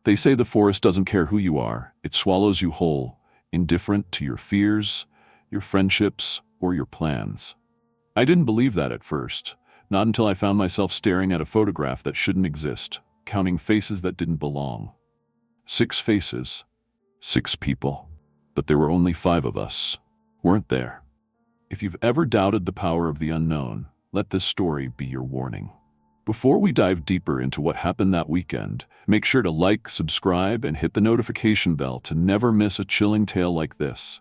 They say the forest doesn't care who you are, it swallows you whole, indifferent to your fears, your friendships, or your plans. I didn't believe that at first, not until I found myself staring at a photograph that shouldn't exist, counting faces that didn't belong. 6 faces. 6 people. But there were only 5 of us, weren't there? If you've ever doubted the power of the unknown, let this story be your warning. Before we dive deeper into what happened that weekend, make sure to like, subscribe, and hit the notification bell to never miss a chilling tale like this.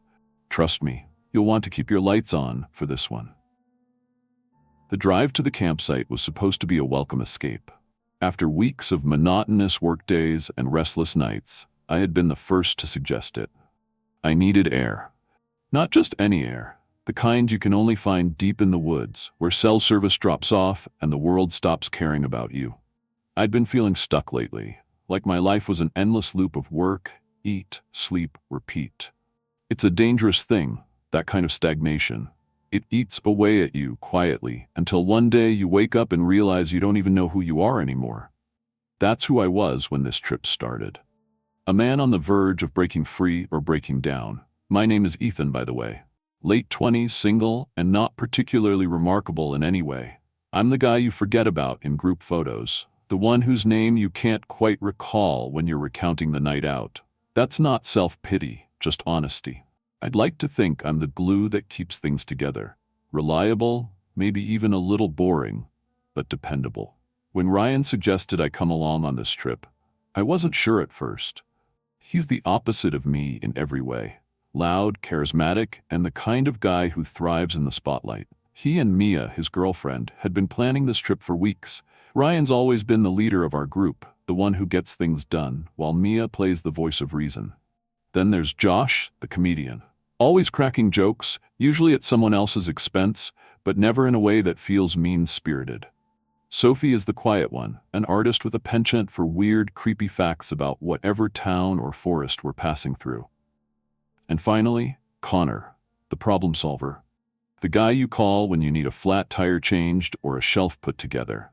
Trust me, you'll want to keep your lights on for this one. The drive to the campsite was supposed to be a welcome escape. After weeks of monotonous workdays and restless nights, I had been the first to suggest it. I needed air. Not just any air, the kind you can only find deep in the woods, where cell service drops off and the world stops caring about you. I'd been feeling stuck lately, like my life was an endless loop of work, eat, sleep, repeat. It's a dangerous thing, that kind of stagnation. It eats away at you quietly until one day you wake up and realize you don't even know who you are anymore. That's who I was when this trip started. A man on the verge of breaking free or breaking down. My name is Ethan, by the way. Late 20s, single, and not particularly remarkable in any way. I'm the guy you forget about in group photos, the one whose name you can't quite recall when you're recounting the night out. That's not self-pity, just honesty. I'd like to think I'm the glue that keeps things together. Reliable, maybe even a little boring, but dependable. When Ryan suggested I come along on this trip, I wasn't sure at first. He's the opposite of me in every way. Loud, charismatic, and the kind of guy who thrives in the spotlight. He and Mia, his girlfriend, had been planning this trip for weeks. Ryan's always been the leader of our group, the one who gets things done, while Mia plays the voice of reason. Then there's Josh, the comedian. Always cracking jokes, usually at someone else's expense, but never in a way that feels mean-spirited. Sophie is the quiet one, an artist with a penchant for weird, creepy facts about whatever town or forest we're passing through. And finally, Connor, the problem solver. The guy you call when you need a flat tire changed or a shelf put together.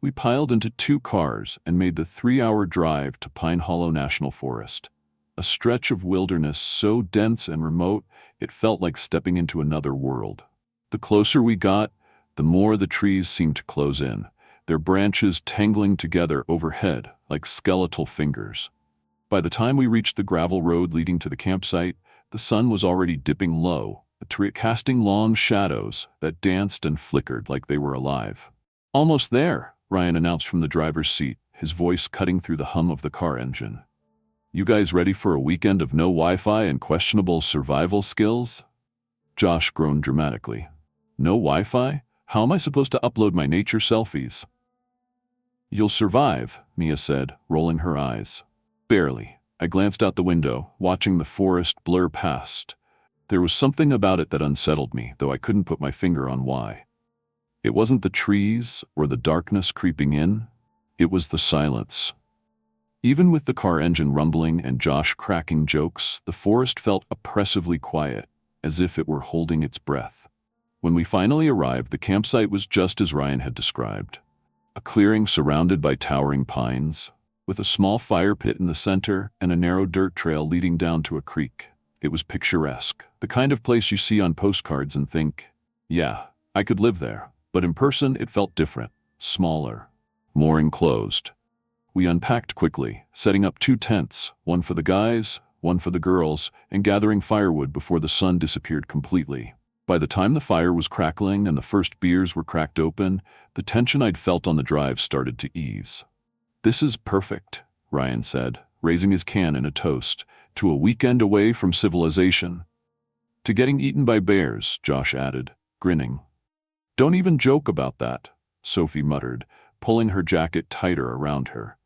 We piled into 2 cars and made the 3-hour drive to Pine Hollow National Forest. A stretch of wilderness so dense and remote, it felt like stepping into another world. The closer we got, the more the trees seemed to close in, their branches tangling together overhead like skeletal fingers. By the time we reached the gravel road leading to the campsite, the sun was already dipping low, the tree casting long shadows that danced and flickered like they were alive. "Almost there," Ryan announced from the driver's seat, his voice cutting through the hum of the car engine. "You guys ready for a weekend of no Wi-Fi and questionable survival skills?" Josh groaned dramatically. "No Wi-Fi? How am I supposed to upload my nature selfies?" "You'll survive," Mia said, rolling her eyes. Barely. I glanced out the window, watching the forest blur past. There was something about it that unsettled me, though I couldn't put my finger on why. It wasn't the trees or the darkness creeping in. It was the silence. Even with the car engine rumbling and Josh cracking jokes, the forest felt oppressively quiet, as if it were holding its breath. When we finally arrived, the campsite was just as Ryan had described. A clearing surrounded by towering pines, with a small fire pit in the center and a narrow dirt trail leading down to a creek. It was picturesque, the kind of place you see on postcards and think, yeah, I could live there. But in person, it felt different, smaller, more enclosed. We unpacked quickly, setting up 2 tents, one for the guys, one for the girls, and gathering firewood before the sun disappeared completely. By the time the fire was crackling and the first beers were cracked open, the tension I'd felt on the drive started to ease. "This is perfect," Ryan said, raising his can in a toast, "to a weekend away from civilization." "To getting eaten by bears," Josh added, grinning. "Don't even joke about that," Sophie muttered, pulling her jacket tighter around her.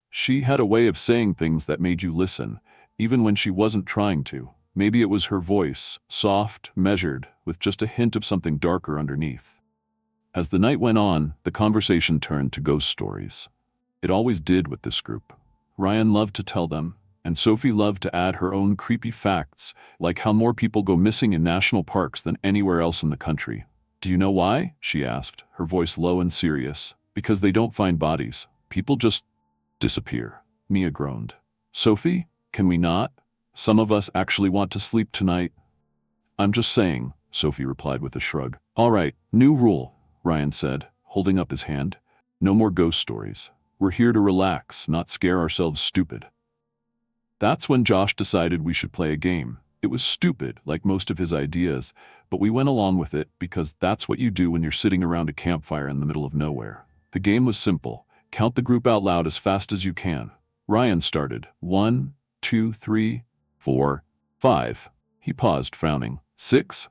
She had a way of saying things that made you listen, even when she wasn't trying to. Maybe it was her voice, soft, measured, with just a hint of something darker underneath. As the night went on, the conversation turned to ghost stories. It always did with this group. Ryan loved to tell them, and Sophie loved to add her own creepy facts, like how more people go missing in national parks than anywhere else in the country. "Do you know why?" she asked, her voice low and serious. "Because they don't find bodies. People just disappear. Mia groaned. Sophie, can we not? Some of us actually want to sleep tonight. I'm just saying, Sophie replied with a shrug. All right, new rule, Ryan said, holding up his hand. No more ghost stories. We're here to relax, not scare ourselves stupid. That's when Josh decided we should play a game. It was stupid, like most of his ideas, but we went along with it because that's what you do when you're sitting around a campfire in the middle of nowhere. The game was simple. Count the group out loud as fast as you can. Ryan started. 1, 2, 3, 4, 5. He paused, frowning. 6?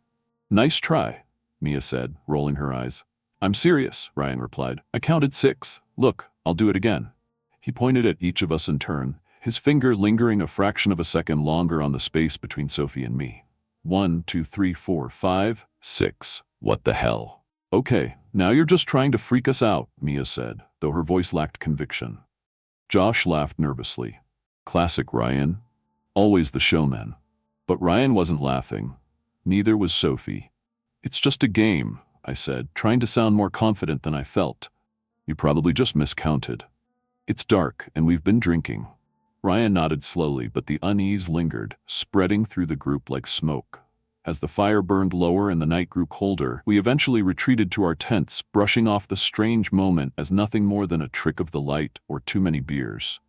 Nice try, Mia said, rolling her eyes. I'm serious, Ryan replied. I counted 6. Look, I'll do it again. He pointed at each of us in turn, his finger lingering a fraction of a second longer on the space between Sophie and me. 1, 2, 3, 4, 5, 6. What the hell? Okay, now you're just trying to freak us out, Mia said, though her voice lacked conviction. Josh laughed nervously. Classic Ryan. Always the showman. But Ryan wasn't laughing. Neither was Sophie. It's just a game, I said, trying to sound more confident than I felt. You probably just miscounted. It's dark, and we've been drinking. Ryan nodded slowly, but the unease lingered, spreading through the group like smoke. As the fire burned lower and the night grew colder, we eventually retreated to our tents, brushing off the strange moment as nothing more than a trick of the light or too many beers.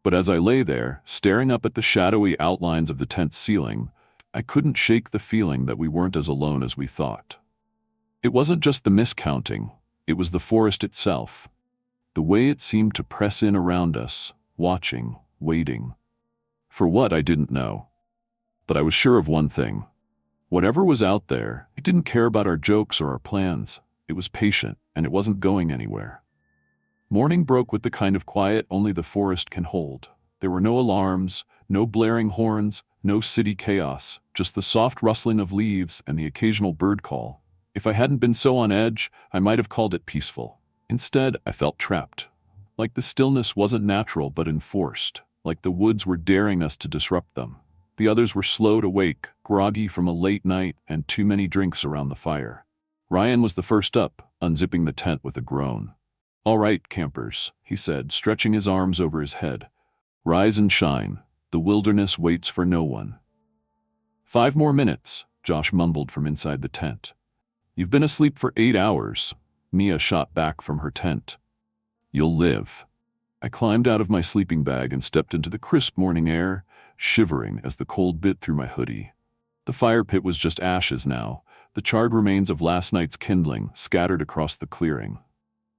But as I lay there, staring up at the shadowy outlines of the tent's ceiling, I couldn't shake the feeling that we weren't as alone as we thought. It wasn't just the miscounting, it was the forest itself. The way it seemed to press in around us, watching, waiting. For what, I didn't know. But I was sure of one thing. Whatever was out there, it didn't care about our jokes or our plans. It was patient, and it wasn't going anywhere. Morning broke with the kind of quiet only the forest can hold. There were no alarms, no blaring horns, no city chaos, just the soft rustling of leaves and the occasional bird call. If I hadn't been so on edge, I might have called it peaceful. Instead, I felt trapped. Like the stillness wasn't natural but enforced, like the woods were daring us to disrupt them. The others were slow to wake, groggy from a late night and too many drinks around the fire. Ryan was the first up, unzipping the tent with a groan. All right, campers, he said, stretching his arms over his head. Rise and shine. The wilderness waits for no one. 5 more minutes, Josh mumbled from inside the tent. You've been asleep for 8 hours, Mia shot back from her tent. You'll live. I climbed out of my sleeping bag and stepped into the crisp morning air, shivering as the cold bit through my hoodie. The fire pit was just ashes now, the charred remains of last night's kindling scattered across the clearing.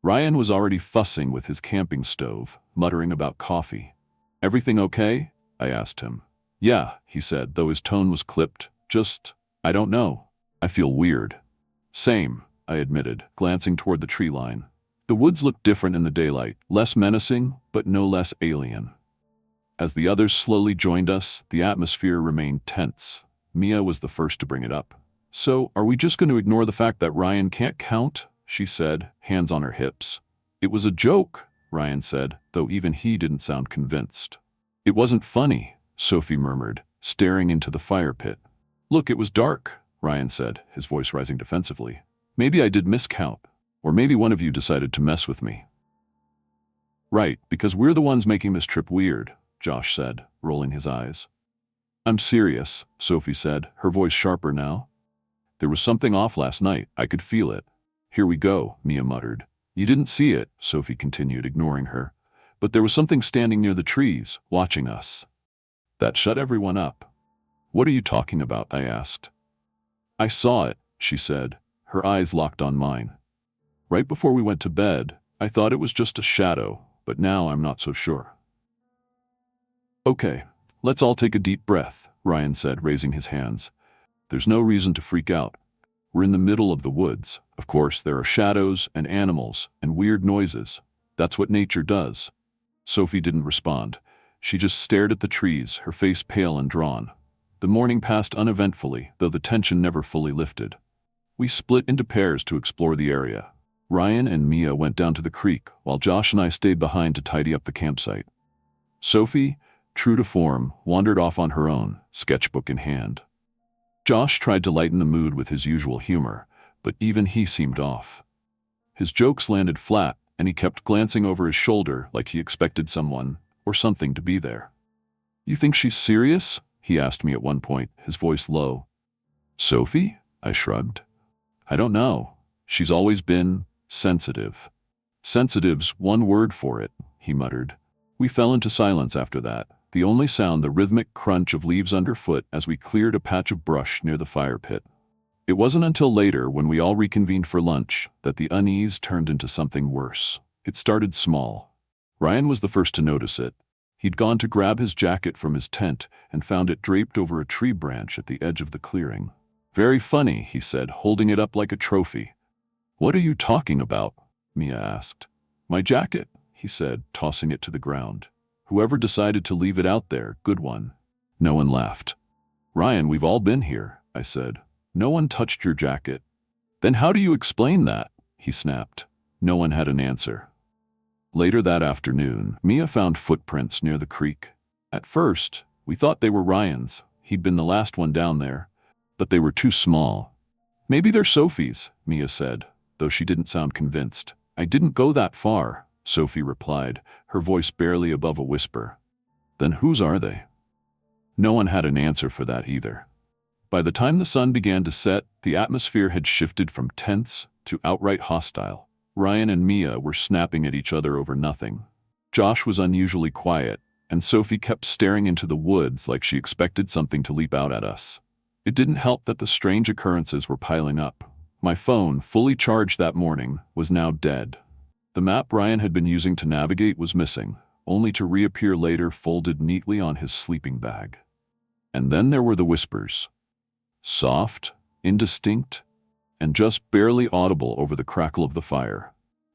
Ryan was already fussing with his camping stove, muttering about coffee. Everything okay? I asked him. Yeah, he said, though his tone was clipped. I don't know. I feel weird. Same, I admitted, glancing toward the tree line. The woods looked different in the daylight, less menacing, but no less alien. As the others slowly joined us, the atmosphere remained tense. Mia was the first to bring it up. So, are we just going to ignore the fact that Ryan can't count? She said, hands on her hips. It was a joke, Ryan said, though even he didn't sound convinced. It wasn't funny, Sophie murmured, staring into the fire pit. Look, it was dark, Ryan said, his voice rising defensively. Maybe I did miscount, or maybe one of you decided to mess with me. Right, because we're the ones making this trip weird, Josh said, rolling his eyes. I'm serious, Sophie said, her voice sharper now. There was something off last night, I could feel it. Here we go, Mia muttered. You didn't see it, Sophie continued, ignoring her. But there was something standing near the trees, watching us. That shut everyone up. What are you talking about? I asked. I saw it, she said, her eyes locked on mine. Right before we went to bed, I thought it was just a shadow, but now I'm not so sure. Okay, let's all take a deep breath, Ryan said, raising his hands. There's no reason to freak out. We're in the middle of the woods. Of course, there are shadows and animals and weird noises. That's what nature does. Sophie didn't respond. She just stared at the trees, her face pale and drawn. The morning passed uneventfully, though the tension never fully lifted. We split into pairs to explore the area. Ryan and Mia went down to the creek, while Josh and I stayed behind to tidy up the campsite. Sophie, true to form, wandered off on her own, sketchbook in hand. Josh tried to lighten the mood with his usual humor, but even he seemed off. His jokes landed flat, and he kept glancing over his shoulder like he expected someone, or something to be there. "You think she's serious?" he asked me at one point, his voice low. "Sophie?" I shrugged. "I don't know. She's always been sensitive." "Sensitive's one word for it," he muttered. We fell into silence after that, the only sound the rhythmic crunch of leaves underfoot as we cleared a patch of brush near the fire pit. It wasn't until later, when we all reconvened for lunch, that the unease turned into something worse. It started small. Ryan was the first to notice it. He'd gone to grab his jacket from his tent and found it draped over a tree branch at the edge of the clearing. "Very funny," he said, holding it up like a trophy. "What are you talking about?" Mia asked. "My jacket," he said, tossing it to the ground. "Whoever decided to leave it out there, good one." No one laughed. "Ryan, we've all been here," I said. "No one touched your jacket." "Then how do you explain that?" he snapped. No one had an answer. Later that afternoon, Mia found footprints near the creek. At first, we thought they were Ryan's. He'd been the last one down there. But they were too small. "Maybe they're Sophie's," Mia said, though she didn't sound convinced. "I didn't go that far," Sophie replied, her voice barely above a whisper. "Then whose are they?" No one had an answer for that either. By the time the sun began to set, the atmosphere had shifted from tense to outright hostile. Ryan and Mia were snapping at each other over nothing. Josh was unusually quiet, and Sophie kept staring into the woods like she expected something to leap out at us. It didn't help that the strange occurrences were piling up. My phone, fully charged that morning, was now dead. The map Ryan had been using to navigate was missing, only to reappear later folded neatly on his sleeping bag. And then there were the whispers. Soft, indistinct, and just barely audible over the crackle of the fire.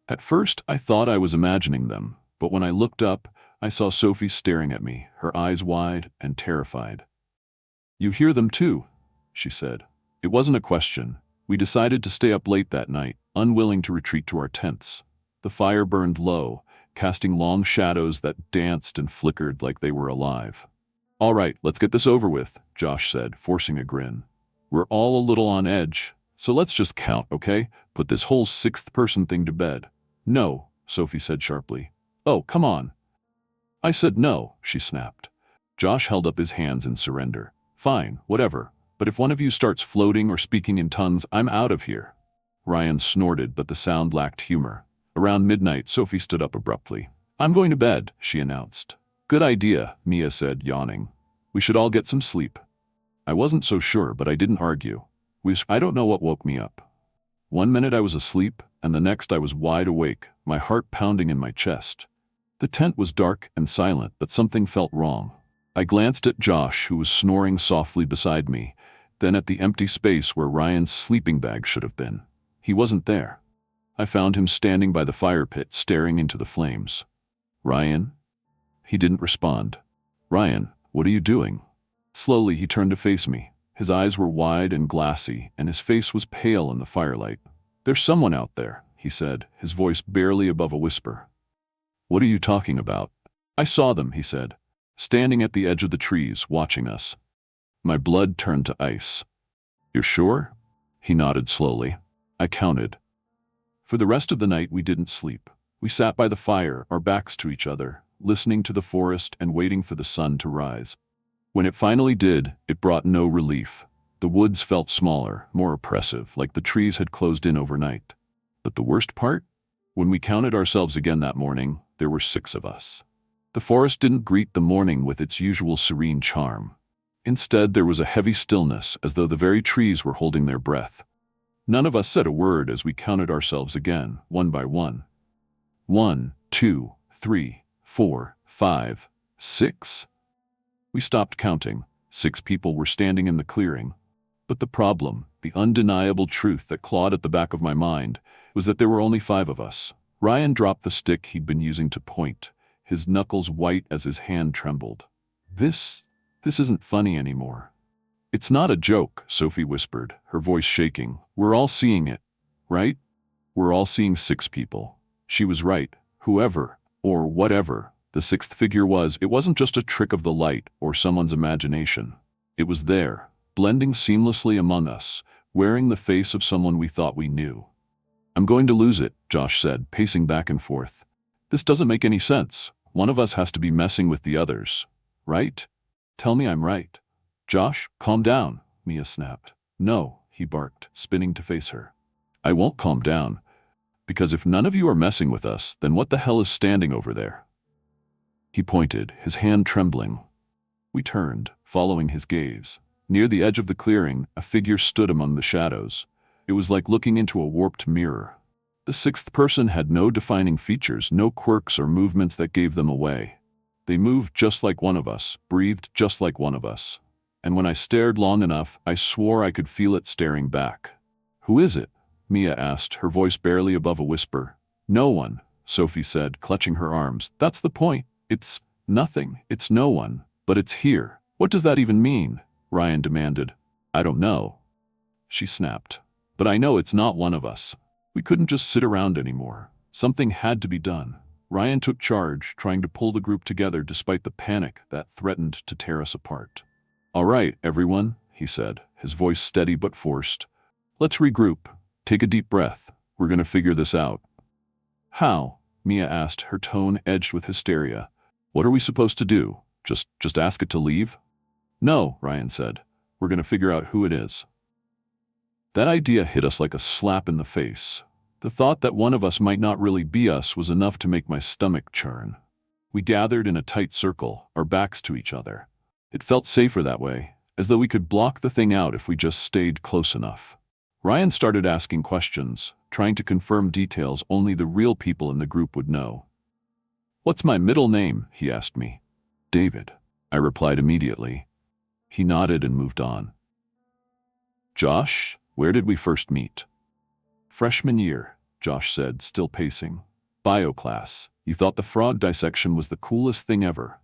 At first, I thought I was imagining them, but when I looked up, I saw Sophie staring at me, her eyes wide and terrified. "You hear them too," she said. It wasn't a question. We decided to stay up late that night, unwilling to retreat to our tents. The fire burned low, casting long shadows that danced and flickered like they were alive. "All right, let's get this over with," Josh said, forcing a grin. "We're all a little on edge, so let's just count, okay? Put this whole sixth-person thing to bed." "No," Sophie said sharply. "Oh, come on." I said no, she snapped. Josh held up his hands in surrender. "Fine, whatever. But if one of you starts floating or speaking in tongues, I'm out of here." Ryan snorted, but the sound lacked humor. Around midnight, Sophie stood up abruptly. "I'm going to bed," she announced. "Good idea," Mia said, yawning. "We should all get some sleep." I wasn't so sure, but I didn't argue. I don't know what woke me up. One minute I was asleep, and the next I was wide awake, my heart pounding in my chest. The tent was dark and silent, but something felt wrong. I glanced at Josh, who was snoring softly beside me, then at the empty space where Ryan's sleeping bag should have been. He wasn't there. I found him standing by the fire pit, staring into the flames. "Ryan?" He didn't respond. "Ryan, what are you doing?" Slowly he turned to face me. His eyes were wide and glassy, and his face was pale in the firelight. "There's someone out there," he said, his voice barely above a whisper. "What are you talking about?" "I saw them," he said, standing at the edge of the trees, watching us. My blood turned to ice. "You're sure?" He nodded slowly. I counted. For the rest of the night we didn't sleep. We sat by the fire, our backs to each other, listening to the forest and waiting for the sun to rise. When it finally did, it brought no relief. The woods felt smaller, more oppressive, like the trees had closed in overnight. But the worst part? When we counted ourselves again that morning, there were 6 of us. The forest didn't greet the morning with its usual serene charm. Instead, there was a heavy stillness, as though the very trees were holding their breath. None of us said a word as we counted ourselves again, one by one. 1, 2, 3, 4, 5, 6. We stopped counting. 6 people were standing in the clearing. But the problem, the undeniable truth that clawed at the back of my mind, was that there were only 5 of us. Ryan dropped the stick he'd been using to point, his knuckles white as his hand trembled. This isn't funny anymore." "It's not a joke," Sophie whispered, her voice shaking. "We're all seeing it, right? We're all seeing 6 people." She was right. Whoever, or whatever, the 6th figure was, it wasn't just a trick of the light or someone's imagination. It was there, blending seamlessly among us, wearing the face of someone we thought we knew. "I'm going to lose it," Josh said, pacing back and forth. "This doesn't make any sense. One of us has to be messing with the others, right? Tell me I'm right. Josh, calm down, Mia snapped. No, he barked, spinning to face her. I won't calm down, because if none of you are messing with us, then what the hell is standing over there? He pointed, his hand trembling. We turned, following his gaze. Near the edge of the clearing, a figure stood among the shadows. It was like looking into a warped mirror. The sixth person had no defining features, no quirks or movements that gave them away. They moved just like one of us, breathed just like one of us. And when I stared long enough, I swore I could feel it staring back. Who is it? Mia asked, her voice barely above a whisper. No one, Sophie said, clutching her arms. That's the point. It's nothing. It's no one. But it's here. What does that even mean? Ryan demanded. I don't know, she snapped. But I know it's not one of us. We couldn't just sit around anymore. Something had to be done. Ryan took charge, trying to pull the group together despite the panic that threatened to tear us apart. All right, everyone, he said, his voice steady but forced. Let's regroup. Take a deep breath. We're going to figure this out. How? Mia asked, her tone edged with hysteria. What are we supposed to do? Just ask it to leave? No, Ryan said. We're going to figure out who it is. That idea hit us like a slap in the face. The thought that one of us might not really be us was enough to make my stomach churn. We gathered in a tight circle, our backs to each other. It felt safer that way, as though we could block the thing out if we just stayed close enough. Ryan started asking questions, trying to confirm details only the real people in the group would know. What's my middle name? He asked me. David, I replied immediately. He nodded and moved on. Josh, where did we first meet? Freshman year, Josh said, still pacing. Bio class. You thought the frog dissection was the coolest thing ever.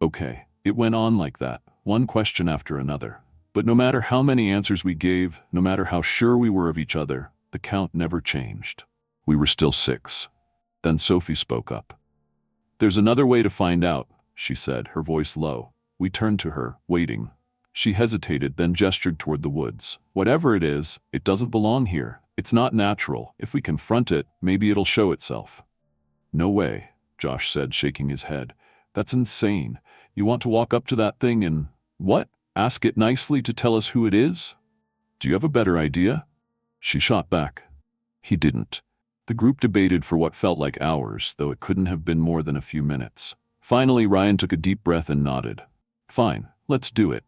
Okay, it went on like that, one question after another. But no matter how many answers we gave, no matter how sure we were of each other, the count never changed. We were still 6. Then Sophie spoke up. There's another way to find out, she said, her voice low. We turned to her, waiting. She hesitated, then gestured toward the woods. Whatever it is, it doesn't belong here. It's not natural. If we confront it, maybe it'll show itself. No way, Josh said, shaking his head. That's insane. You want to walk up to that thing and, what? Ask it nicely to tell us who it is? Do you have a better idea? She shot back. He didn't. The group debated for what felt like hours, though it couldn't have been more than a few minutes. Finally, Ryan took a deep breath and nodded. Fine, let's do it.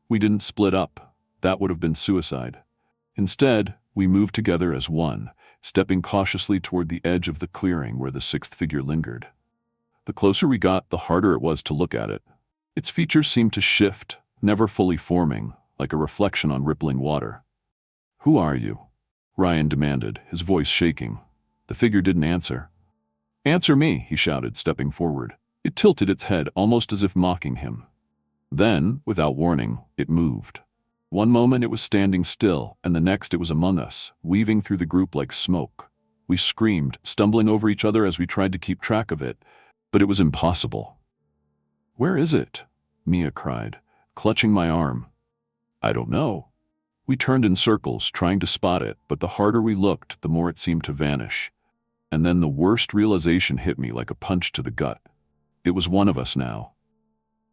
We didn't split up. That would have been suicide. Instead, we moved together as one, stepping cautiously toward the edge of the clearing where the sixth figure lingered. The closer we got, the harder it was to look at it. Its features seemed to shift, never fully forming, like a reflection on rippling water. Who are you? Ryan demanded, his voice shaking. The figure didn't answer. Answer me, he shouted, stepping forward. It tilted its head, almost as if mocking him. Then, without warning, it moved. One moment it was standing still, and the next it was among us, weaving through the group like smoke. We screamed, stumbling over each other as we tried to keep track of it, but it was impossible. Where is it? Mia cried, clutching my arm. I don't know. We turned in circles, trying to spot it, but the harder we looked, the more it seemed to vanish. And then the worst realization hit me like a punch to the gut. It was one of us now.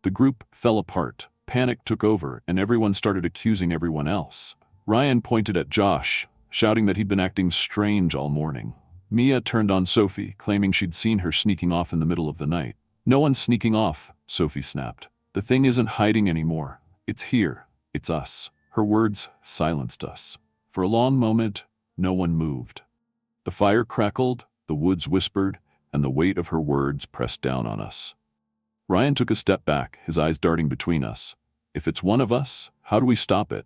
The group fell apart. Panic took over, and everyone started accusing everyone else. Ryan pointed at Josh, shouting that he'd been acting strange all morning. Mia turned on Sophie, claiming she'd seen her sneaking off in the middle of the night. No one's sneaking off, Sophie snapped. The thing isn't hiding anymore. It's here. It's us. Her words silenced us. For a long moment, no one moved. The fire crackled, the woods whispered, and the weight of her words pressed down on us. Ryan took a step back, his eyes darting between us. If it's one of us, how do we stop it?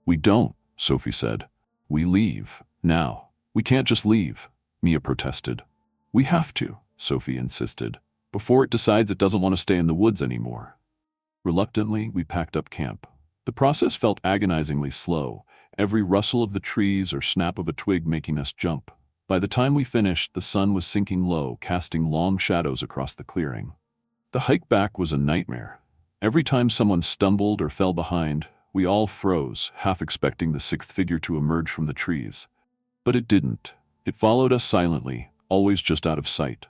We don't, Sophie said. We leave. Now. We can't just leave, Mia protested. We have to, Sophie insisted, before it decides it doesn't want to stay in the woods anymore. Reluctantly, we packed up camp. The process felt agonizingly slow, every rustle of the trees or snap of a twig making us jump. By the time we finished, the sun was sinking low, casting long shadows across the clearing. The hike back was a nightmare. Every time someone stumbled or fell behind, we all froze, half expecting the sixth figure to emerge from the trees. But it didn't. It followed us silently, always just out of sight.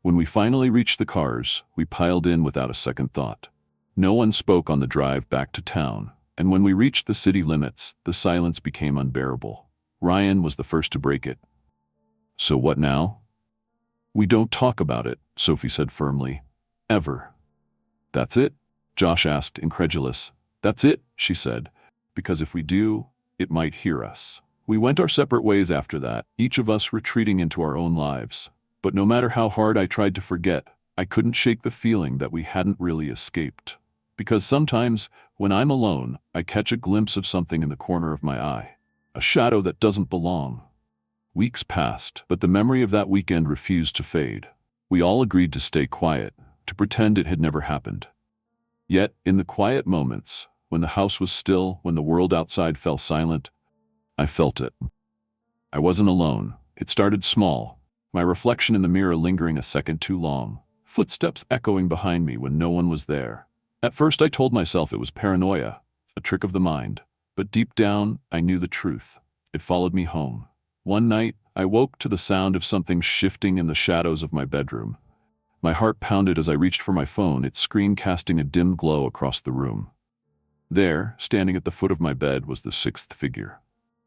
When we finally reached the cars, we piled in without a second thought. No one spoke on the drive back to town, and when we reached the city limits, the silence became unbearable. Ryan was the first to break it. "So what now?" "We don't talk about it," Sophie said firmly. "Ever." "That's it?" Josh asked, incredulous. "That's it," she said, "because if we do, it might hear us." We went our separate ways after that, each of us retreating into our own lives. But no matter how hard I tried to forget, I couldn't shake the feeling that we hadn't really escaped. Because sometimes, when I'm alone, I catch a glimpse of something in the corner of my eye. A shadow that doesn't belong. Weeks passed, but the memory of that weekend refused to fade. We all agreed to stay quiet, to pretend it had never happened. Yet, in the quiet moments, when the house was still, when the world outside fell silent, I felt it. I wasn't alone. It started small, my reflection in the mirror lingering a second too long, footsteps echoing behind me when no one was there. At first I told myself it was paranoia, a trick of the mind, but deep down I knew the truth. It followed me home. One night, I woke to the sound of something shifting in the shadows of my bedroom. My heart pounded as I reached for my phone, its screen casting a dim glow across the room. There, standing at the foot of my bed, was the sixth figure.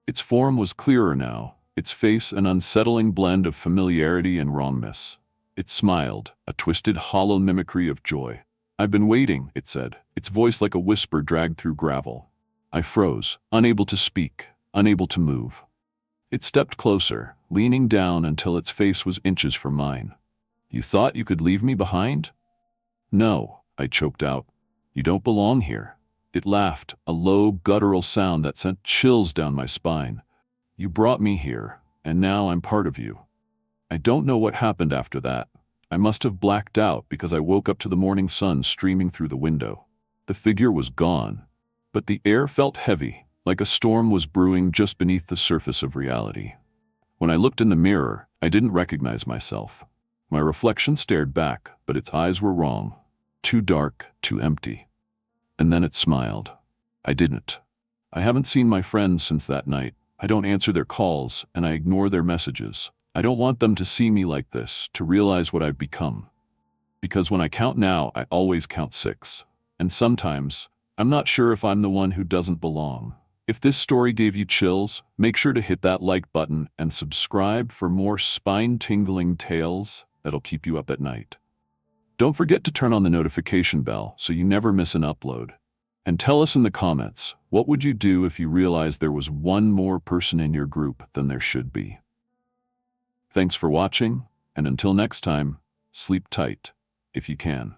Its form was clearer now, its face an unsettling blend of familiarity and wrongness. It smiled, a twisted, hollow mimicry of joy. "I've been waiting," it said, its voice like a whisper dragged through gravel. I froze, unable to speak, unable to move. It stepped closer, leaning down until its face was inches from mine. "You thought you could leave me behind?" "No," I choked out. "You don't belong here." It laughed, a low, guttural sound that sent chills down my spine. "You brought me here, and now I'm part of you." I don't know what happened after that. I must have blacked out because I woke up to the morning sun streaming through the window. The figure was gone, but the air felt heavy, like a storm was brewing just beneath the surface of reality. When I looked in the mirror, I didn't recognize myself. My reflection stared back, but its eyes were wrong. Too dark, too empty. And then it smiled. I didn't. I haven't seen my friends since that night. I don't answer their calls, and I ignore their messages. I don't want them to see me like this, to realize what I've become. Because when I count now, I always count 6. And sometimes, I'm not sure if I'm the one who doesn't belong. If this story gave you chills, make sure to hit that like button and subscribe for more spine-tingling tales that'll keep you up at night. Don't forget to turn on the notification bell so you never miss an upload. And tell us in the comments, what would you do if you realized there was one more person in your group than there should be? Thanks for watching, and until next time, sleep tight, if you can.